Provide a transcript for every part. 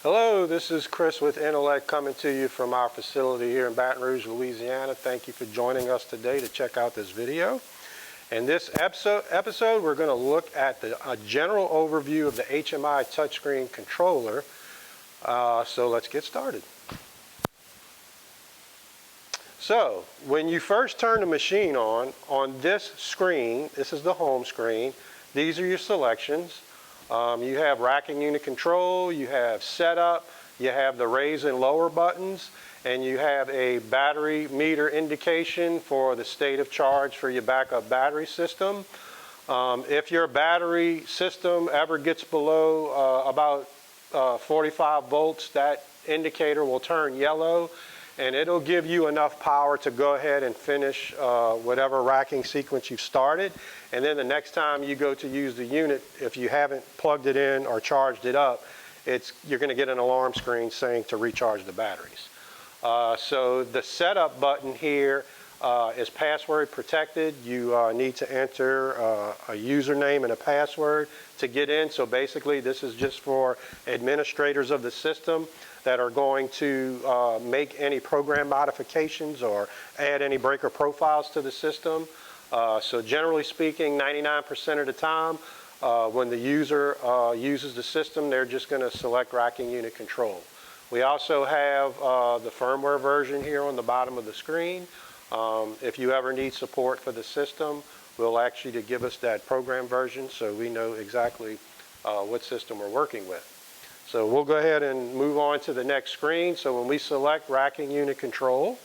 Hello, this is Chris with inoRAC coming to you from our facility here in Baton Rouge, Louisiana. Thank you for joining us today to check out this video. In this episode we're going to look at a general overview of the HMI touchscreen controller. So let's get started. So when you first turn the machine on this screen, this is the home screen, these are your selections. You have racking unit control, you have setup, you have the raise and lower buttons, and you have a battery meter indication for the state of charge for your backup battery system. If your battery system ever gets below about 45 volts, that indicator will turn yellow, and it'll give you enough power to go ahead and finish whatever racking sequence you've started. And then the next time you go to use the unit, if you haven't plugged it in or charged it up, you're going to get an alarm screen saying to recharge the batteries. So the setup button here is password protected. You need to enter a username and a password to get in. So basically this is just for administrators of the system that are going to make any program modifications or add any breaker profiles to the system. So generally speaking, 99% of the time, when the user uses the system, they're just going to select racking unit control. We also have the firmware version here on the bottom of the screen. If you ever need support for the system, we'll ask you to give us that program version so we know exactly what system we're working with. So we'll go ahead and move on to the next screen. So when we select racking unit control,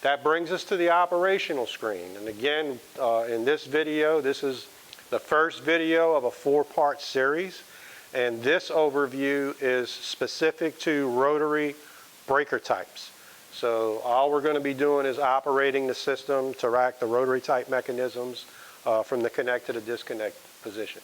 that brings us to the operational screen. And again, in this video, this is the first video of a 4-part series. And this overview is specific to rotary breaker types. So all we're going to be doing is operating the system to rack the rotary type mechanisms from the connect to the disconnect position.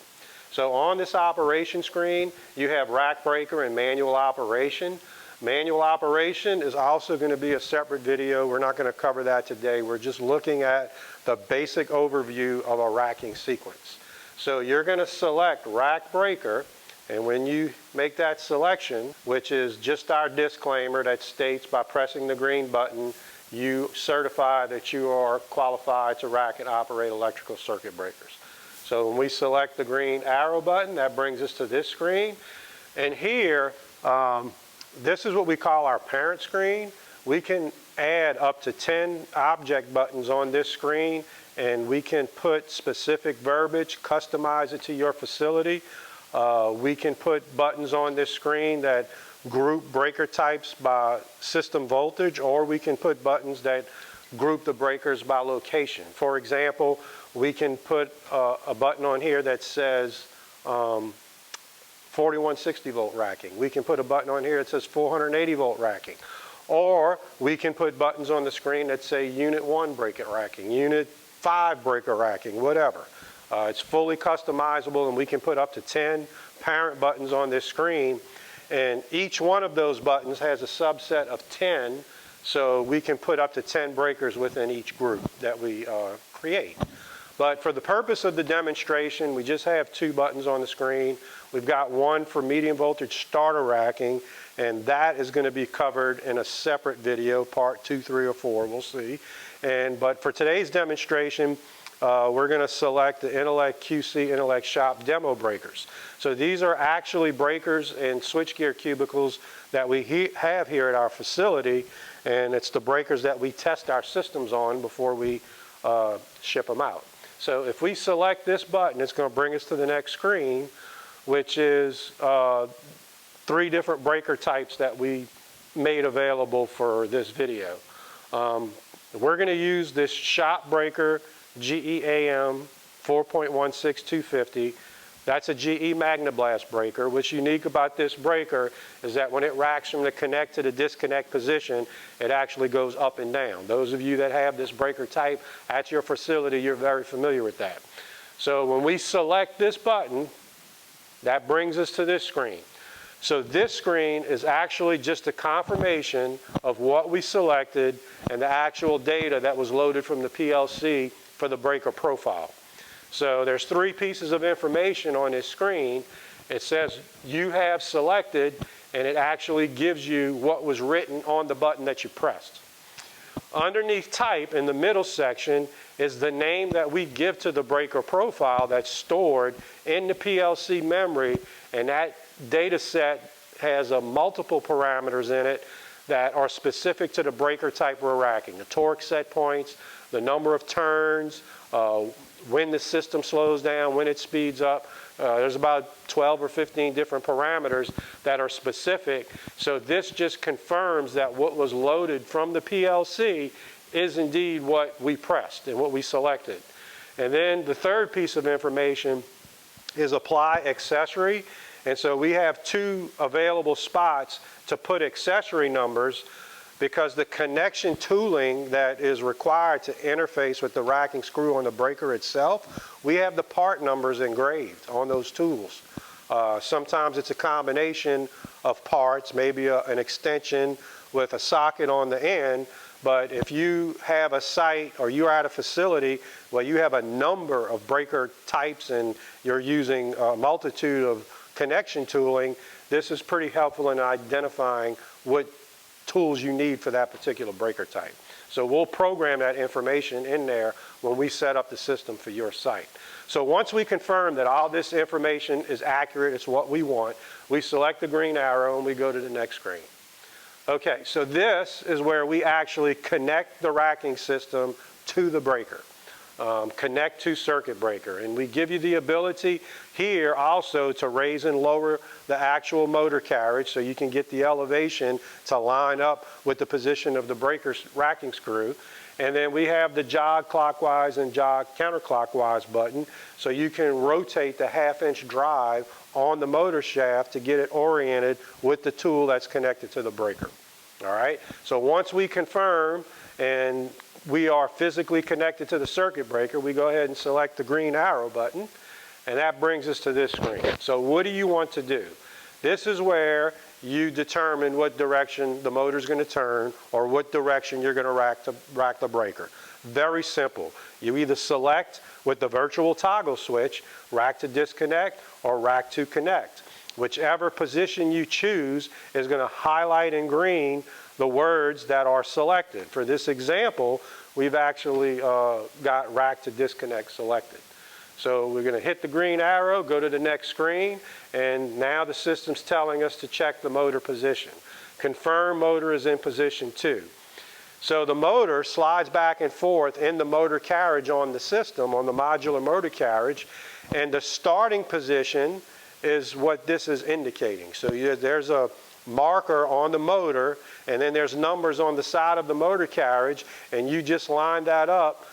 So on this operation screen, you have rack breaker and manual operation. Manual operation is also going to be a separate video. We're not going to cover that today. We're just looking at the basic overview of a racking sequence. So you're going to select rack breaker, and when you make that selection, which is just our disclaimer that states by pressing the green button, you certify that you are qualified to rack and operate electrical circuit breakers. So when we select the green arrow button, that brings us to this screen. And here, this is what we call our parent screen. We can add up to 10 object buttons on this screen, and we can put specific verbiage, customize it to your facility. We can put buttons on this screen that group breaker types by system voltage, or we can put buttons that group the breakers by location. For example, we can put a button on here that says 4160 volt racking. We can put a button on here that says 480 volt racking. Or we can put buttons on the screen that say unit 1 breaker racking, unit 5 breaker racking, whatever. It's fully customizable, and we can put up to 10 parent buttons on this screen, and each one of those buttons has a subset of 10, so we can put up to 10 breakers within each group that we create. But for the purpose of the demonstration, we just have 2 buttons on the screen. We've got one for medium voltage starter racking, and that is going to be covered in a separate video, part 2, 3, or 4, we'll see. But for today's demonstration, we're going to select the inoRAC3 inoRAC Shop demo breakers. So these are actually breakers and switchgear cubicles that we have here at our facility, and it's the breakers that we test our systems on before we ship them out. So if we select this button, it's going to bring us to the next screen, which is 3 different breaker types that we made available for this video. We're going to use this shop breaker GE AM 4.16250. That's a GE Magneblast breaker. What's unique about this breaker is that when it racks from the connect to the disconnect position, it actually goes up and down. Those of you that have this breaker type at your facility, you're very familiar with that. So when we select this button, that brings us to this screen. So this screen is actually just a confirmation of what we selected and the actual data that was loaded from the PLC for the breaker profile. So there's 3 pieces of information on this screen. It says you have selected and it actually gives you what was written on the button that you pressed. Underneath type in the middle section is the name that we give to the breaker profile that's stored in the PLC memory, and that data set has multiple parameters in it that are specific to the breaker type we're racking. The torque set points, the number of turns, when the system slows down, when it speeds up. There's about 12 or 15 different parameters that are specific. So this just confirms that what was loaded from the PLC is indeed what we pressed and what we selected. And then the third piece of information is apply accessory. And so we have two available spots to put accessory numbers, because the connection tooling that is required to interface with the racking screw on the breaker itself, we have the part numbers engraved on those tools. Sometimes it's a combination of parts, maybe an extension with a socket on the end, but if you have a site or you're at a facility where you have a number of breaker types and you're using a multitude of connection tooling, this is pretty helpful in identifying what tools you need for that particular breaker type. So we'll program that information in there when we set up the system for your site. So once we confirm that all this information is accurate, it's what we want, we select the green arrow and we go to the next screen. Okay, so this is where we actually connect the racking system to the breaker. Connect to circuit breaker, and we give you the ability here also to raise and lower the actual motor carriage so you can get the elevation to line up with the position of the breaker racking screw. And then we have the jog clockwise and jog counterclockwise button, so you can rotate the half-inch drive on the motor shaft to get it oriented with the tool that's connected to the breaker. All right, so once we confirm and we are physically connected to the circuit breaker, we go ahead and select the green arrow button, and that brings us to this screen. So what do you want to do? This is where you determine what direction the motor's going to turn or what direction you're going to rack the breaker. Very simple. You either select with the virtual toggle switch, rack to disconnect or rack to connect. Whichever position you choose is going to highlight in green the words that are selected. For this example, we've actually got rack to disconnect selected. So we're going to hit the green arrow, go to the next screen, and now the system's telling us to check the motor position. Confirm motor is in position 2. So the motor slides back and forth in the motor carriage on the system, on the modular motor carriage, and the starting position is what this is indicating. So there's a marker on the motor, and then there's numbers on the side of the motor carriage, and you just line that up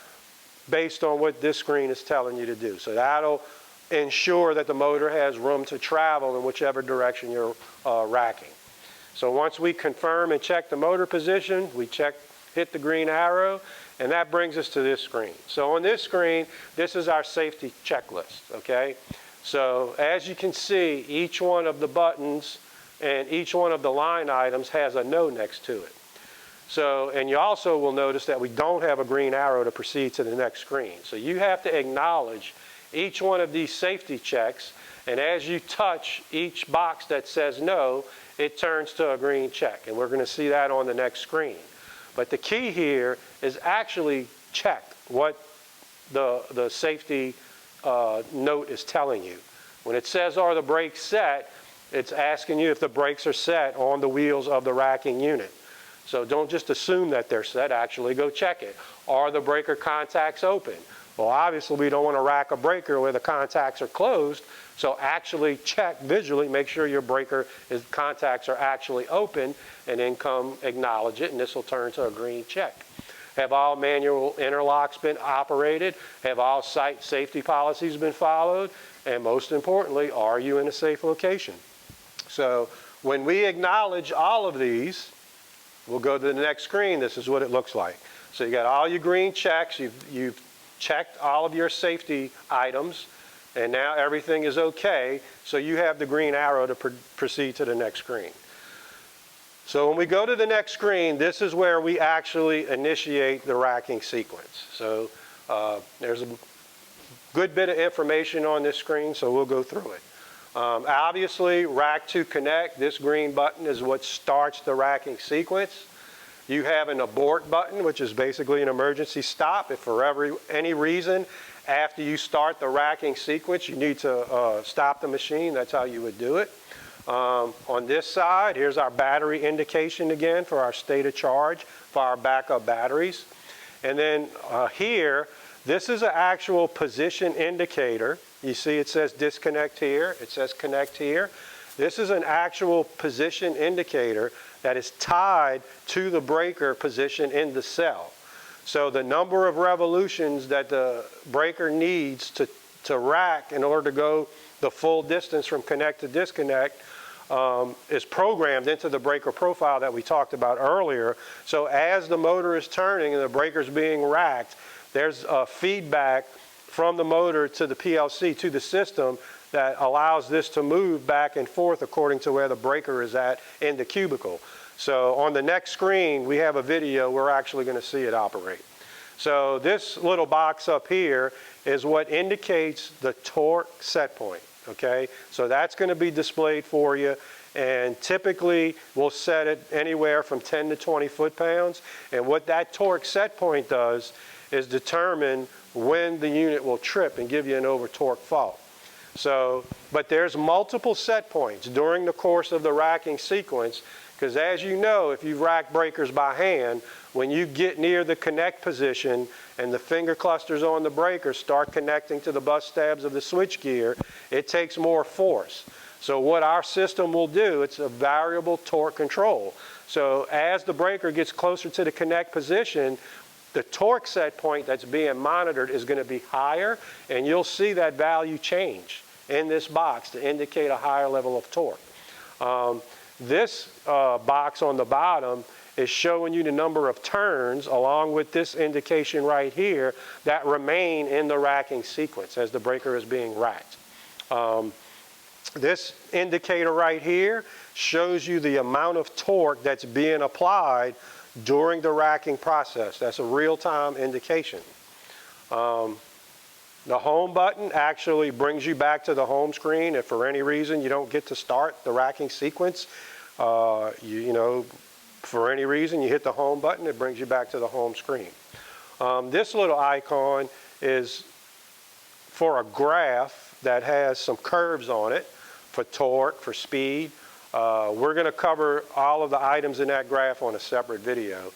based on what this screen is telling you to do. So that'll ensure that the motor has room to travel in whichever direction you're racking. So once we confirm and check the motor position, we hit the green arrow, and that brings us to this screen. So on this screen, this is our safety checklist, okay? So as you can see, each one of the buttons and each one of the line items has a no next to it. So, and you also will notice that we don't have a green arrow to proceed to the next screen. So you have to acknowledge each one of these safety checks, and as you touch each box that says no, it turns to a green check, and we're going to see that on the next screen. But the key here is actually check what the safety note is telling you. When it says, are the brakes set, it's asking you if the brakes are set on the wheels of the racking unit. So don't just assume that they're set, actually go check it. Are the breaker contacts open? Well, obviously we don't want to rack a breaker where the contacts are closed, so actually check visually, make sure your breaker contacts are actually open, and then come acknowledge it, and this will turn to a green check. Have all manual interlocks been operated? Have all site safety policies been followed? And most importantly, are you in a safe location? So when we acknowledge all of these, we'll go to the next screen. This is what it looks like. So you got all your green checks. You've checked all of your safety items, and now everything is okay. So you have the green arrow to proceed to the next screen. So when we go to the next screen, this is where we actually initiate the racking sequence. So there's a good bit of information on this screen, so we'll go through it. Obviously, rack to connect, this green button is what starts the racking sequence. You have an abort button, which is basically an emergency stop. If for any reason after you start the racking sequence you need to stop the machine, that's how you would do it. On this side, here's our battery indication again for our state of charge for our backup batteries. And then here, this is an actual position indicator. You see it says disconnect here, it says connect here. This is an actual position indicator that is tied to the breaker position in the cell. So the number of revolutions that the breaker needs to rack in order to go the full distance from connect to disconnect is programmed into the breaker profile that we talked about earlier. So as the motor is turning and the breaker is being racked, there's a feedback from the motor to the PLC, to the system, that allows this to move back and forth according to where the breaker is at in the cubicle. So on the next screen, we have a video, we're actually going to see it operate. So this little box up here is what indicates the torque set point, okay? So that's going to be displayed for you, and typically we'll set it anywhere from 10 to 20 foot-pounds, and what that torque set point does is determine when the unit will trip and give you an over torque fault. So, but there's multiple set points during the course of the racking sequence, because as you know, if you've racked breakers by hand, when you get near the connect position and the finger clusters on the breaker start connecting to the bus stabs of the switchgear, it takes more force. So what our system will do, it's a variable torque control. So as the breaker gets closer to the connect position, the torque set point that's being monitored is going to be higher, and you'll see that value change in this box to indicate a higher level of torque. This box on the bottom is showing you the number of turns along with this indication right here that remain in the racking sequence as the breaker is being racked. This indicator right here shows you the amount of torque that's being applied during the racking process. That's a real-time indication. The home button actually brings you back to the home screen if for any reason you don't get to start the racking sequence. You know, for any reason you hit the home button, it brings you back to the home screen. This little icon is for a graph that has some curves on it for torque, for speed. We're going to cover all of the items in that graph on a separate video,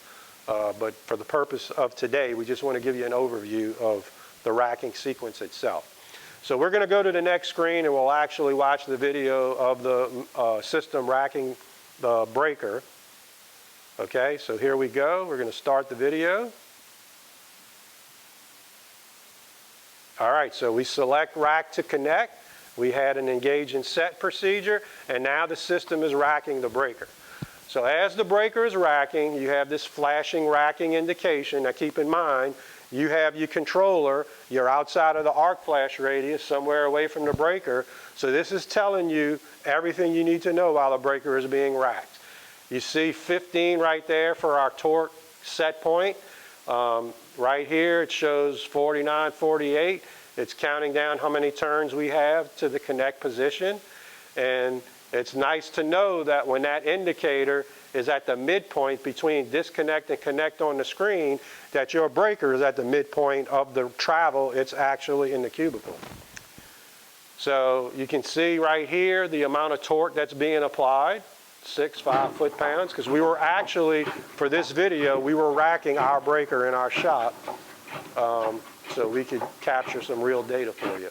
but for the purpose of today, we just want to give you an overview of the racking sequence itself. So we're going to go to the next screen and we'll actually watch the video of the system racking the breaker. Okay, so here we go. We're going to start the video. All right, so we select rack to connect. We had an engage and set procedure, and now the system is racking the breaker. So as the breaker is racking, you have this flashing racking indication. Now keep in mind, you have your controller, you're outside of the arc flash radius, somewhere away from the breaker. So this is telling you everything you need to know while the breaker is being racked. You see 15 right there for our torque set point. Right here it shows 49, 48. It's counting down how many turns we have to the connect position. And it's nice to know that when that indicator is at the midpoint between disconnect and connect on the screen, that your breaker is at the midpoint of the travel. It's actually in the cubicle. So you can see right here the amount of torque that's being applied, 5 foot-pounds, because we were actually, for this video, we were racking our breaker in our shop. So we could capture some real data for you.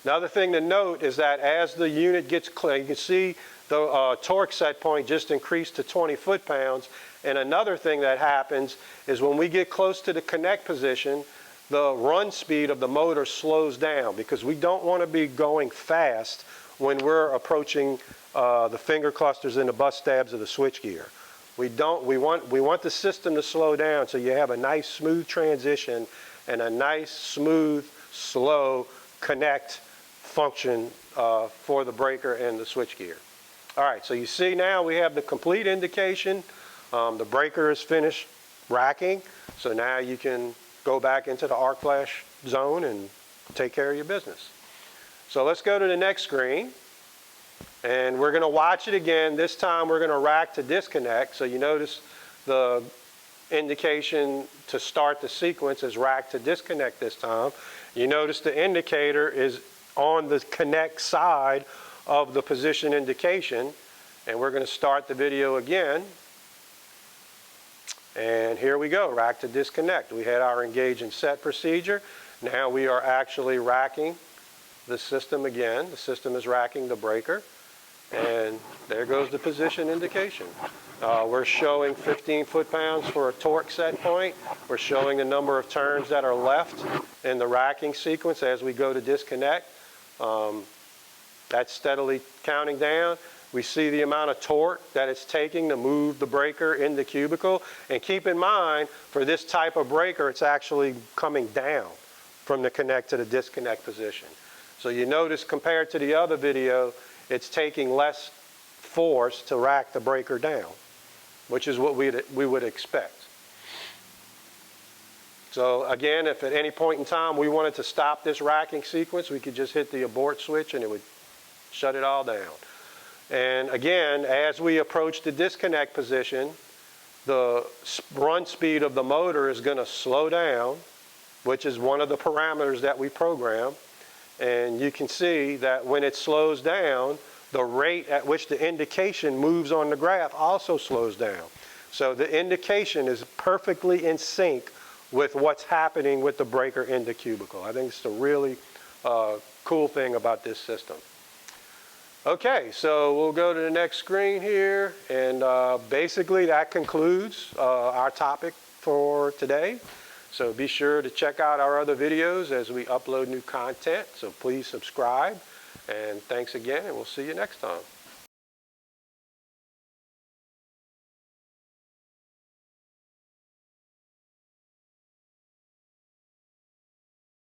Another thing to note is that as the unit gets clear, you can see the torque set point just increased to 20 foot-pounds. And another thing that happens is when we get close to the connect position, the run speed of the motor slows down because we don't want to be going fast when we're approaching the finger clusters and the bus stabs of the switchgear. We want the system to slow down so you have a nice smooth transition and a nice smooth, slow connect function for the breaker and the switchgear. All right, so you see now we have the complete indication. The breaker is finished racking, so now you can go back into the arc flash zone and take care of your business. So let's go to the next screen. And we're going to watch it again. This time we're going to rack to disconnect. So you notice the indication to start the sequence is rack to disconnect this time. You notice the indicator is on the connect side of the position indication. And we're going to start the video again. And here we go, rack to disconnect. We had our engage and set procedure. Now we are actually racking the system again. The system is racking the breaker. And there goes the position indication. We're showing 15 foot-pounds for a torque set point. We're showing the number of turns that are left in the racking sequence as we go to disconnect. That's steadily counting down. We see the amount of torque that it's taking to move the breaker in the cubicle. And keep in mind, for this type of breaker, it's actually coming down from the connect to the disconnect position. So you notice compared to the other video, it's taking less force to rack the breaker down, which is what we would expect. So again, if at any point in time we wanted to stop this racking sequence, we could just hit the abort switch and it would shut it all down. And again, as we approach the disconnect position, the run speed of the motor is going to slow down, which is one of the parameters that we program. And you can see that when it slows down, the rate at which the indication moves on the graph also slows down. So the indication is perfectly in sync with what's happening with the breaker in the cubicle. I think it's a really cool thing about this system. Okay, so we'll go to the next screen here, and basically that concludes our topic for today. So be sure to check out our other videos as we upload new content, so please subscribe, and thanks again, and we'll see you next time.